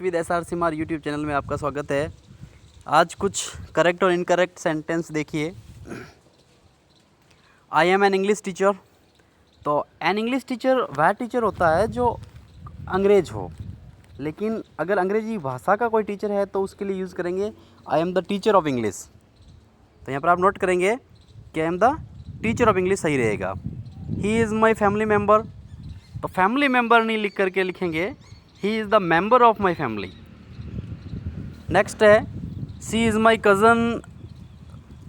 With SR Simar YouTube channel में आपका स्वागत है। आज कुछ करेक्ट और इनकरेक्ट सेंटेंस देखिए। I am an English teacher. तो एन इंग्लिश टीचर वह टीचर होता है जो अंग्रेज हो, लेकिन अगर अंग्रेजी भाषा का कोई टीचर है तो उसके लिए यूज़ करेंगे I am the teacher of English. तो यहाँ पर आप नोट करेंगे कि I am the teacher of English सही रहेगा। He is my family member, तो फैमिली मेम्बर नहीं लिख करके लिखेंगे he is the member of my family. Next है सी इज़ माई कज़न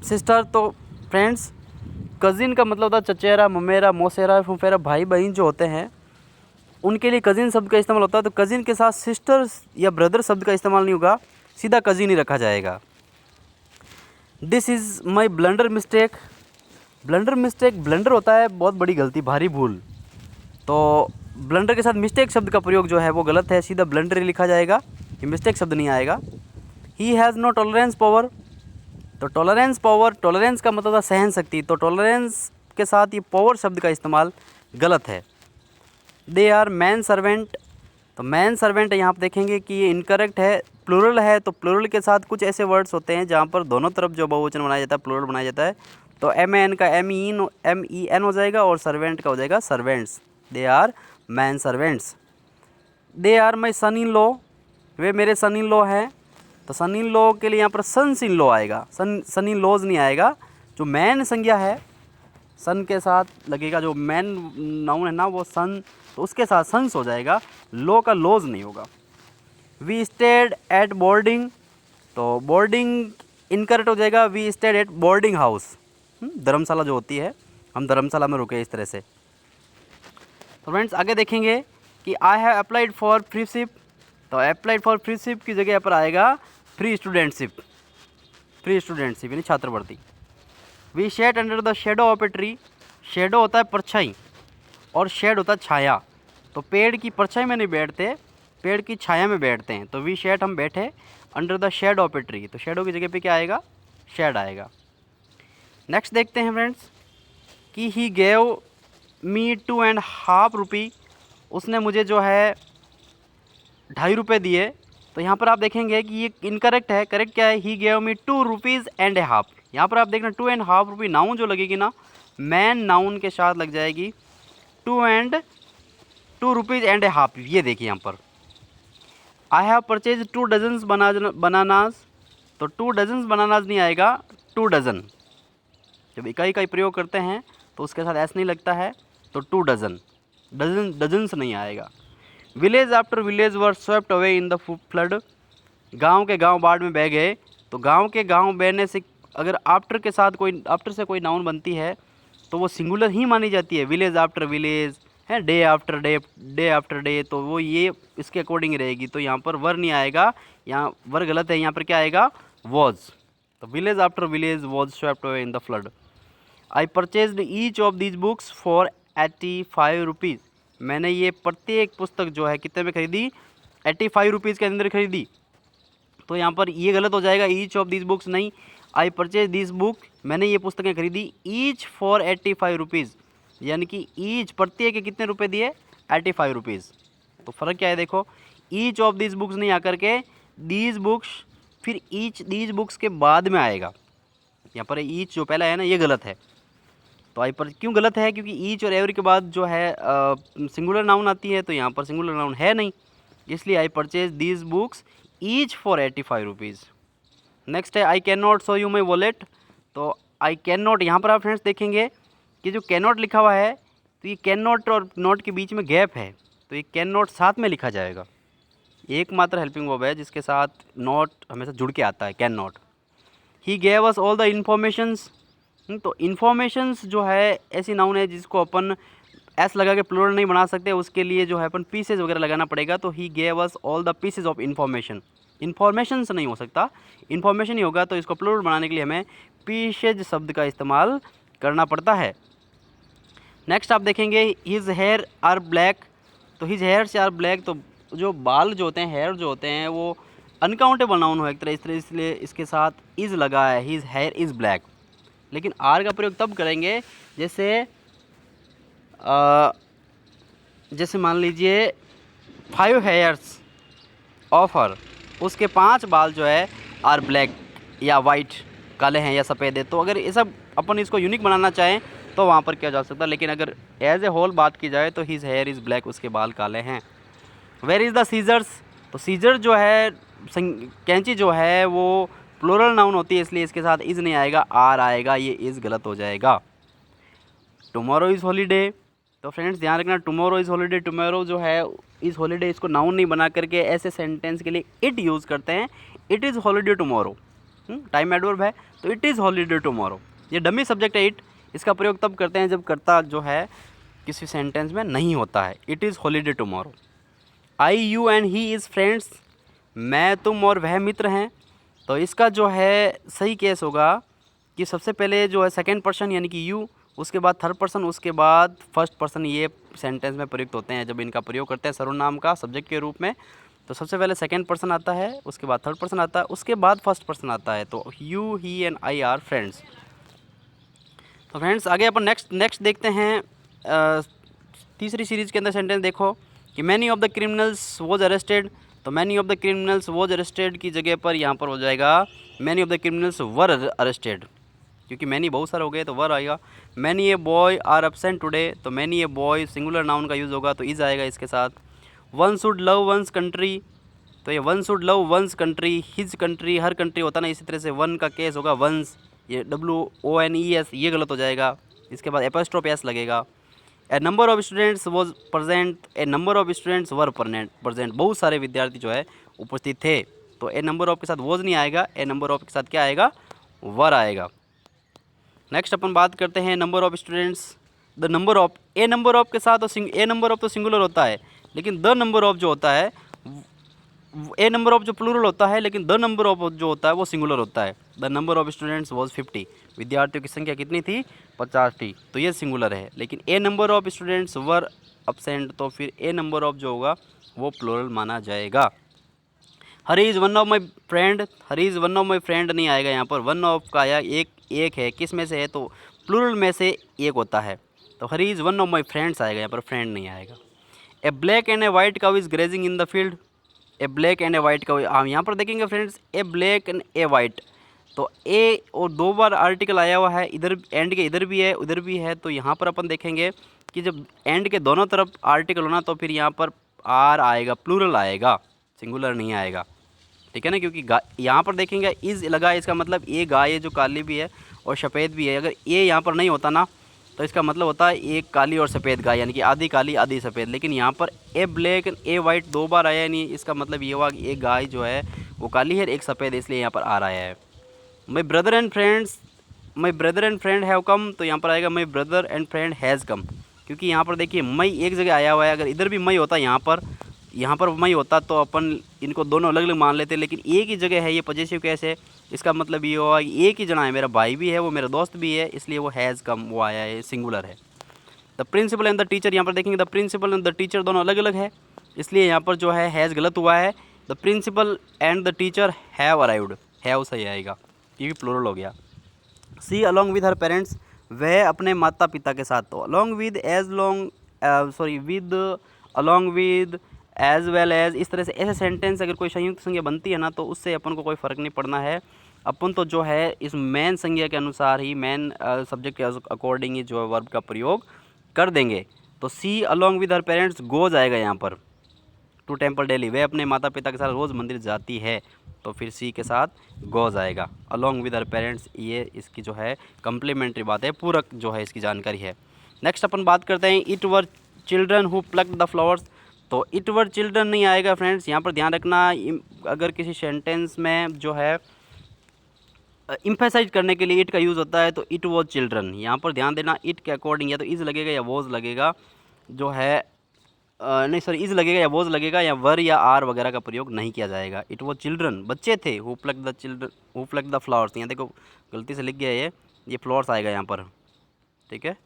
सिस्टर। तो फ्रेंड्स, कज़िन का मतलब होता है चचेरा, ममेरा, मौसेरा, फुफेरा, भाई बहन जो होते हैं उनके लिए कज़िन शब्द का इस्तेमाल होता है। तो कज़िन के साथ सिस्टर या ब्रदर शब्द का इस्तेमाल नहीं होगा, सीधा कज़िन ही रखा जाएगा। This is my blunder mistake. Blunder mistake, blunder होता है बहुत बड़ी गलती, भारी भूल। तो ब्लंडर के साथ मिस्टेक शब्द का प्रयोग जो है वो गलत है, सीधा ब्लंडर ही लिखा जाएगा, ये मिस्टेक शब्द नहीं आएगा। He has no tolerance power. तो टॉलरेंस पावर, टॉलरेंस का मतलब था सहन शक्ति, तो टॉलरेंस के साथ ये पावर शब्द का इस्तेमाल गलत है। They are man servant. तो मैन सर्वेंट यहाँ पर देखेंगे कि ये इनकरेक्ट है, प्लूरल है। तो प्लूरल के साथ कुछ ऐसे वर्ड्स होते हैं जहाँ पर दोनों तरफ जो बहुवचन बनाया जाता है, प्लूरल बनाया जाता है। तो MAN का MEN हो जाएगा और सर्वेंट का हो जाएगा servants. They are man servants. They are my son in law. वे मेरे सन इन लॉ हैं। तो सन इन लॉ के लिए यहाँ पर सन्स इन लॉ आएगा, सन इन लॉज नहीं आएगा। जो मैन संज्ञा है सन के साथ लगेगा, जो मैन नाउन है ना वो सन, तो उसके साथ सन्स हो जाएगा, लॉ का लॉज नहीं होगा। We stayed at boarding. तो बोर्डिंग इनकरेक्ट हो जाएगा, we stayed at boarding house. धर्मशाला जो होती है, हम धर्मशाला में रुके इस तरह से। तो फ्रेंड्स आगे देखेंगे कि I have applied for freeship. तो अप्लाइड फॉर फ्रीशिप की जगह पर आएगा फ्री स्टूडेंटशिप, फ्री स्टूडेंटशिप यानी छात्रवृत्ति। We shed under the shadow of a tree. Shadow होता है परछाई और शेड होता है छाया। तो पेड़ की परछाई में नहीं बैठते, पेड़ की छाया में बैठते हैं। तो वी शेड हम बैठे under the shade of a tree, तो शेडो की जगह पे क्या आएगा, शेड आएगा। नेक्स्ट देखते हैं फ्रेंड्स कि ही गेव मी 2.5 रुपी। उसने मुझे जो है 2.5 रुपये दिए। तो यहाँ पर आप देखेंगे कि ये इनकरेक्ट है, करेक्ट क्या है, he gave me 2 rupees and A half. यहाँ पर आप देखना 2.5 रुपी नाउन जो लगेगी ना, मैन नाउन के साथ लग जाएगी 2 रुपीज़ एंड ए हाफ। ये देखिए यहाँ पर I have purchase 2 dozens bananas. तो 2 डजन्स बनानाज नहीं आएगा, 2 डजन। जब इकाई का प्रयोग करते हैं तो उसके साथ ऐसा नहीं लगता है, तो 2 डजन, डजन्स नहीं आएगा। Village after village were swept away in the flood. गांव के गांव बाढ़ में बह गए। तो गांव के गांव बहने से अगर आफ्टर के साथ कोई, आफ्टर से कोई नाउन बनती है तो वो सिंगुलर ही मानी जाती है। विलेज आफ्टर विलेज है, day after day, day after day, तो वो ये इसके अकॉर्डिंग रहेगी। तो यहाँ पर वर नहीं आएगा, यहाँ वर गलत है, यहाँ पर क्या आएगा, वॉज। तो village after village was swept away in the flood. I purchased each of these books for 85 rupees. मैंने ये प्रत्येक पुस्तक जो है कितने में खरीदी, 85 रुपीज़ के अंदर खरीदी। तो यहाँ पर ये गलत हो जाएगा, ईच ऑफ दीज बुक्स नहीं, आई परचेज दिस बुक, मैंने ये पुस्तकें खरीदी ईच फॉर 85 रुपीज़, यानी कि ईच प्रत्येक के कितने रुपए दिए, 85 रुपीज़। तो फ़र्क क्या है देखो, ईच ऑफ दीज बुक्स नहीं आकर के दीज बुक्स, फिर ईच दीज बुक्स के बाद में आएगा। यहाँ पर ईच जो पहला है ना ये गलत है। तो आई पर क्यों गलत है, क्योंकि ईच और एवरी के बाद जो है सिंगुलर नाउन आती है, तो यहाँ पर सिंगुलर नाउन है नहीं, इसलिए I purchase these books each for 85 rupees. Next है I can not show you my wallet. तो आई कैन नॉट, यहाँ पर आप फ्रेंड्स देखेंगे कि जो कैन नॉट लिखा हुआ है, तो ये कैन नॉट और नॉट के बीच में गैप है, तो ये कैन नॉट साथ में लिखा जाएगा। एकमात्र हेल्पिंग वर्ब है जिसके साथ नॉट हमेशा जुड़ के आता है, can not. He gave us all the informations. तो इन्फॉर्मेशंस जो है ऐसी नाउन है जिसको अपन एस लगा के प्लूरल नहीं बना सकते, उसके लिए जो है अपन पीसेज वगैरह लगाना पड़ेगा। तो he gave us all the pieces of information. Informations नहीं हो सकता, इन्फॉर्मेशन ही होगा, तो इसको प्लूरल बनाने के लिए हमें पीसेज शब्द का इस्तेमाल करना पड़ता है। नेक्स्ट आप देखेंगे हिज हेयर आर ब्लैक। तो हिज हेयर्स आर ब्लैक, तो जो बाल जो होते हैं, हेयर जो होते हैं, वो अनकाउंटेबल नाउन हो एक तरह, इसलिए इसके साथ इज़ लगा है, हिज हेयर इज़ ब्लैक। लेकिन आर का प्रयोग तब करेंगे जैसे मान लीजिए 5 हेयर्स, ऑफ हर, उसके 5 बाल जो है आर ब्लैक या वाइट, काले हैं या सफ़ेद है। तो अगर ये सब अपन इसको यूनिक बनाना चाहें तो वहाँ पर किया जा सकता है, लेकिन अगर एज ए होल बात की जाए तो हिज हेयर इज़ ब्लैक, उसके बाल काले हैं। वेयर इज़ द सीजर्स, तो सीजर जो है कैंची जो है वो प्लूरल नाउन होती है, इसलिए इसके साथ इज़ नहीं आएगा, आर आएगा, ये इज़ गलत हो जाएगा। टुमारो इज़ हॉलीडे, तो फ्रेंड्स ध्यान रखना टुमारो इज़ हॉलीडे, टुमारो जो है इज़ हॉलीडे इसको नाउन नहीं बना करके ऐसे सेंटेंस के लिए इट यूज़ करते हैं, it is holiday tomorrow, time adverb है तो इट इज़ हॉलीडे टुमारो। ये डमी सब्जेक्ट है इट, इसका प्रयोग तब करते हैं जब कर्ता जो है किसी सेंटेंस में नहीं होता है। It is holiday tomorrow. I you and he is friends, मैं तुम और वह मित्र हैं। तो इसका जो है सही केस होगा कि सबसे पहले जो है सेकंड पर्सन यानी कि यू, उसके बाद थर्ड पर्सन, उसके बाद फर्स्ट पर्सन, ये सेंटेंस में प्रयुक्त होते हैं जब इनका प्रयोग करते हैं सर्वनाम का सब्जेक्ट के रूप में। तो सबसे पहले सेकंड पर्सन आता है, उसके बाद थर्ड पर्सन आता है, उसके बाद फर्स्ट पर्सन आता है। तो you, he and I R friends. तो फ्रेंड्स आगे अपन नेक्स्ट देखते हैं। तीसरी सीरीज़ के अंदर सेंटेंस देखो कि many of the criminals was arrested. तो many of the criminals was arrested की जगह पर यहाँ पर हो जाएगा many of the criminals were arrested, क्योंकि मैनी बहुत सारे हो गए तो वर आएगा। Many a boy are absent today, तो many a boy singular noun का यूज़ होगा तो इज़ आएगा इसके साथ। One should love one's country, तो ये one should love one's country, his country, her country होता ना, इसी तरह से वन का केस होगा वंस, ये WONES, ये गलत हो जाएगा। इसके बाद एपोस्ट्रोफ एस लगेगा। A number of students was present, a number of students were present, बहुत सारे विद्यार्थी जो है उपस्थित थे। तो ए नंबर ऑफ के साथ वॉज नहीं आएगा, ए नंबर ऑफ के साथ क्या आएगा, वर आएगा। नेक्स्ट अपन बात करते हैं number of students. The number of, A number of के साथ तो ए नंबर ऑफ तो सिंगुलर होता है, लेकिन द नंबर ऑफ जो होता है, ए नंबर ऑफ जो प्लूरल होता है, लेकिन द नंबर ऑफ जो होता है वो सिंगुलर होता है। The number of students was 50, विद्यार्थियों की संख्या कितनी थी, 50 थी, तो ये सिंगुलर है। लेकिन a number of students were absent, तो फिर ए नंबर ऑफ जो होगा वो प्लूरल माना जाएगा। Hari is one of my friend, Hari is one of my friend नहीं आएगा यहाँ पर, वन ऑफ का आया, एक है, किस में से है, तो प्लूरल में से एक होता है, तो Hari is one of my friends आएगा, यहाँ पर फ्रेंड नहीं आएगा। A black and a white cow is grazing in the field, a black and a white cow, हम यहाँ पर देखेंगे friends a black and a white, तो ए और 2 बार आर्टिकल आया हुआ है, इधर एंड के इधर भी है उधर भी है, तो यहाँ पर अपन देखेंगे कि जब एंड के दोनों तरफ आर्टिकल होना तो फिर यहाँ पर आर आएगा, प्लूरल आएगा, सिंगुलर नहीं आएगा, ठीक है ना, क्योंकि यहाँ पर देखेंगे इज़ लगा है, इसका मतलब ये गाय है जो काली भी है और सफ़ेद भी है। अगर ये यहाँ पर नहीं होता ना तो इसका मतलब होता है एक काली और सफ़ेद गाय, यानी कि आधी काली आधी सफ़ेद। लेकिन यहाँ पर ए ब्लैक ए वाइट 2 बार आया है, नहीं, इसका मतलब ये हुआ कि एक गाय जो है वो काली है, एक सफ़ेद, इसलिए यहाँ पर आ रहा है। My brother and friend have come, तो यहाँ पर आएगा my brother and friend has come, क्योंकि यहाँ पर देखिए मई एक जगह आया हुआ है। अगर इधर भी मई होता यहाँ पर मई होता तो अपन इनको दोनों अलग अलग मान लेते, लेकिन एक ही जगह है, ये पॉजिटिव केस है, इसका मतलब ये हुआ कि एक ही जना है, मेरा भाई भी है, वो मेरा दोस्त भी है, इसलिए वो हैज़ कम वो आया है, सिंगुलर है। The principal and the teacher, यहाँ पर देखेंगे the principal and the teacher दोनों अलग अलग है, इसलिए यहाँ पर जो है हैज़ गलत हुआ है। The principal and the teacher have arrived, have सही आएगा, ये भी प्लूरल हो गया। She along with her parents, वह अपने माता पिता के साथ, तो along with with along with as well as, इस तरह से ऐसे सेंटेंस अगर कोई संयुक्त संज्ञा बनती है ना तो उससे अपन को कोई फ़र्क नहीं पड़ना है। अपन तो जो है इस मेन संज्ञा के अनुसार ही, मेन सब्जेक्ट के अकॉर्डिंग ही जो है वर्ब का प्रयोग कर देंगे। तो she along with her parents goes आएगा यहाँ पर, टू टेम्पल डेली, वह अपने माता पिता के साथ रोज़ मंदिर जाती है, तो फिर सी के साथ गोज आएगा। अलॉन्ग विद हर पेरेंट्स, ये इसकी जो है कम्प्लीमेंट्री बात है, पूरक जो है इसकी जानकारी है। नेक्स्ट अपन बात करते हैं it were children who plucked the flowers, तो इट वर चिल्ड्रन नहीं आएगा फ्रेंड्स, यहाँ पर ध्यान रखना, अगर किसी सेंटेंस में जो है इम्फेसाइज करने के लिए इट का यूज़ होता है तो इट वॉज चिल्ड्रन, यहाँ पर ध्यान देना इट के अकॉर्डिंग या तो इज़ लगेगा या वॉज लगेगा, जो है नहीं सॉरी इज़ लगेगा या वॉज लगेगा, या वर या आर वगैरह का प्रयोग नहीं किया जाएगा। इट वॉज चिल्ड्रन, बच्चे थे, हु प्लक्ड द फ्लावर्स, यहाँ देखो गलती से लिख गया ये फ्लावर्स आएगा यहाँ पर, ठीक है,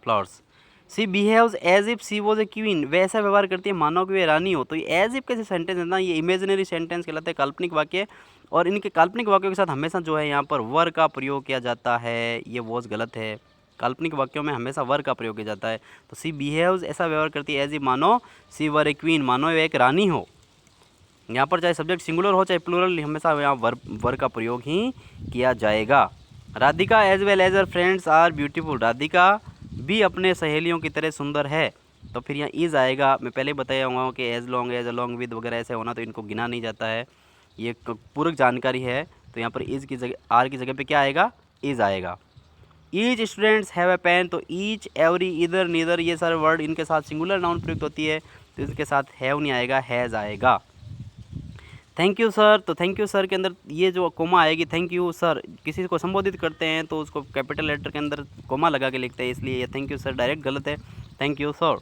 flowers. She behaves as if she was a queen, वे ऐसा व्यवहार करती है मानो कि वे रानी हो, तो ये एज इफ़ कैसे सेंटेंस है ना, ये इमेजिनरी सेंटेंस कहलाते हैं, काल्पनिक वाक्य, और इनके काल्पनिक वाक्यों के साथ हमेशा जो है यहाँ पर वर का प्रयोग किया जाता है, ये वॉज गलत है, काल्पनिक वाक्यों में हमेशा वर का प्रयोग किया जाता है। तो सी बिहेव्स ऐसा व्यवहार करती है एज इफ मानो सी वर ए क्वीन, मानो वे एक रानी हो, यहाँ पर चाहे सब्जेक्ट सिंगुलर हो चाहे प्लूरल, हमेशा यहाँ वर्ब का प्रयोग ही किया जाएगा। Radhika as well as her friends are beautiful, Radhika भी अपने सहेलियों की तरह सुंदर है। तो फिर यहाँ इज़ आएगा। मैं पहले बताया हुआ कि as long as along with वगैरह ऐसे होना, तो इनको गिना नहीं जाता है, ये पूरक जानकारी है। तो यहाँ पर इज़ की जगह आर की जगह पे क्या आएगा, इज़ आएगा। Each students have a pen, तो ईच, एवरी, इधर, नीदर, ये सारे वर्ड इनके साथ सिंगुलर नाउन प्रयुक्त होती है, तो इसके साथ हैव नहीं आएगा, हैज़ आएगा। थैंक यू सर, तो थैंक यू सर के अंदर ये जो कोमा आएगी, थैंक यू सर, किसी को संबोधित करते हैं तो उसको कैपिटल लेटर के अंदर कोमा लगा के लिखते हैं, इसलिए ये थैंक यू सर डायरेक्ट गलत है, thank you sir.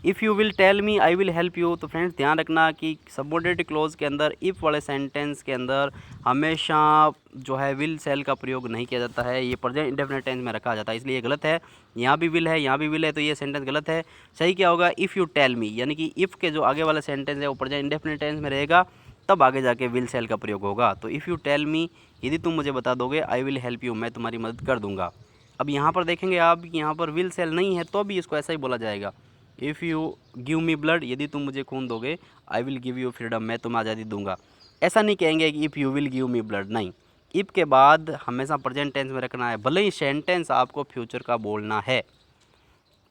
If you will tell me I will help you, तो फ्रेंड्स ध्यान रखना कि सबऑर्डिनेट क्लोज के अंदर इफ़ वाले सेंटेंस के अंदर हमेशा जो है विल सेल का प्रयोग नहीं किया जाता है, ये प्रेजेंट इंडेफिनिट टेंस में रखा जाता है, इसलिए ये गलत है। यहाँ भी विल है, यहाँ भी विल है, तो ये सेंटेंस गलत है। सही क्या होगा, इफ़ यू टेल मी, यानी कि इफ़ के जो आगे वाला सेंटेंस है वो प्रेजेंट इंडेफिनिट टेंस में रहेगा, तब आगे जाके विल सेल का प्रयोग होगा। तो इफ़ यू टेल मी, यदि तुम मुझे बता दोगे, आई विल हेल्प यू, मैं तुम्हारी मदद कर दूंगा। अब यहाँ पर देखेंगे आप, यहाँ पर विल सेल नहीं है तो भी इसको ऐसा ही बोला जाएगा। If you give me blood, यदि तुम मुझे खून दोगे, I will give you freedom, मैं तुम्हें आज़ादी दूंगा। ऐसा नहीं कहेंगे कि if you will give me blood, नहीं, इफ़ के बाद हमेशा प्रेजेंट टेंस में रखना है, भले ही सेंटेंस आपको फ्यूचर का बोलना है।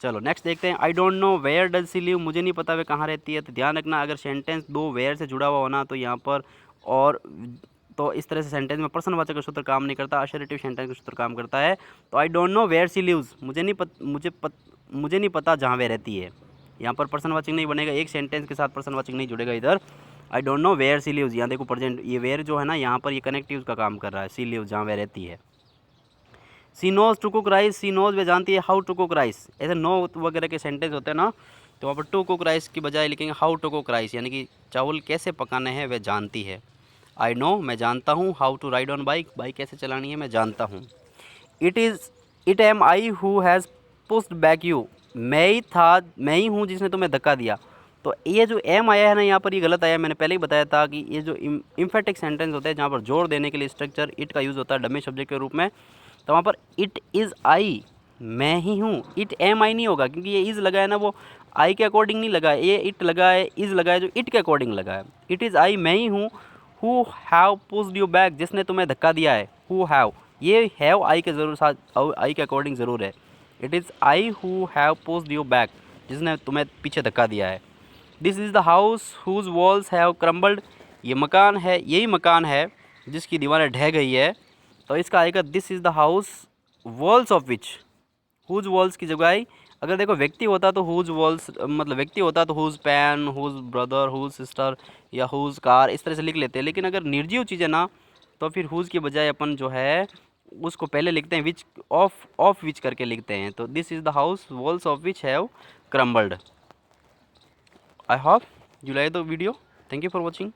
चलो नेक्स्ट देखते हैं। I don't know where does she live, मुझे नहीं पता वे कहाँ रहती है। तो ध्यान रखना, अगर सेंटेंस दो वेयर से जुड़ा हुआ होना तो यहाँ पर और, तो इस तरह से सेंटेंस में प्रश्नवाचक का सूत्र काम नहीं करता, असर्टिव सेंटेंस का सूत्र काम करता है। तो I don't know where she lives, मुझे नहीं पता जहाँ वे रहती है, यहाँ पर प्रश्नवाचक नहीं बनेगा, एक सेंटेंस के साथ प्रश्नवाचक नहीं जुड़ेगा इधर। I don't know where she lives, यहाँ देखो प्रेजेंट, ये वेयर जो है ना यहाँ पर ये कनेक्टिव का काम कर रहा है, सी लिव्स जहाँ वे रहती है। She knows to cook rice, she knows वे जानती है हाउ टू कुक राइस, ऐसे नो वगैरह के सेंटेंस होते हैं ना, तो वहाँ पर टू कुक राइस की बजाय लिखेंगे हाउ टू कुक राइस, यानी कि चावल कैसे पकाने हैं वे जानती है। आई नो, मैं जानता हूँ, how to ride on bike, bike कैसे चलानी है मैं जानता हूँ। It am I who has pushed back you, मैं ही हूँ जिसने तुम्हें धक्का दिया। तो ये जो एम आया है ना यहाँ पर, ये गलत आया। मैंने पहले ही बताया था कि ये जो इम्फेटिक सेंटेंस होते हैं जहाँ पर जोर देने के लिए स्ट्रक्चर इट का यूज़ होता है डमी सब्जेक्ट के रूप में, तो वहाँ पर इट इज़ आई, मैं ही हूँ, इट एम आई नहीं होगा, क्योंकि ये इज़ लगा है ना, वो आई के अकॉर्डिंग नहीं लगा है, ये इट लगा है, इज़ लगा है जो इट के अकॉर्डिंग लगा है। इट इज़ आई, मैं ही हूँ, who have pushed you back, जिसने तुम्हें धक्का दिया है, हु हैव, ये हैव आई के ज़रूर साथ आई के अकॉर्डिंग ज़रूर है। It is I who have pushed you back, जिसने तुम्हें पीछे धक्का दिया है। This is the house whose walls have crumbled, ये मकान है, यही मकान है जिसकी दीवारें ढह गई है। तो इसका आएगा this is the house walls of which, whose walls की जगह अगर देखो व्यक्ति होता तो हुज वॉल्स, मतलब व्यक्ति होता तो whose pen, whose brother, whose sister या हुज कार, इस तरह से लिख लेते हैं। लेकिन अगर निर्जीव चीज़ें ना, तो फिर हुज की बजाय अपन जो है उसको पहले लिखते हैं विच, ऑफ विच करके लिखते हैं। तो this is the house walls of which have crumbled. I hope you like the video. Thank you for watching.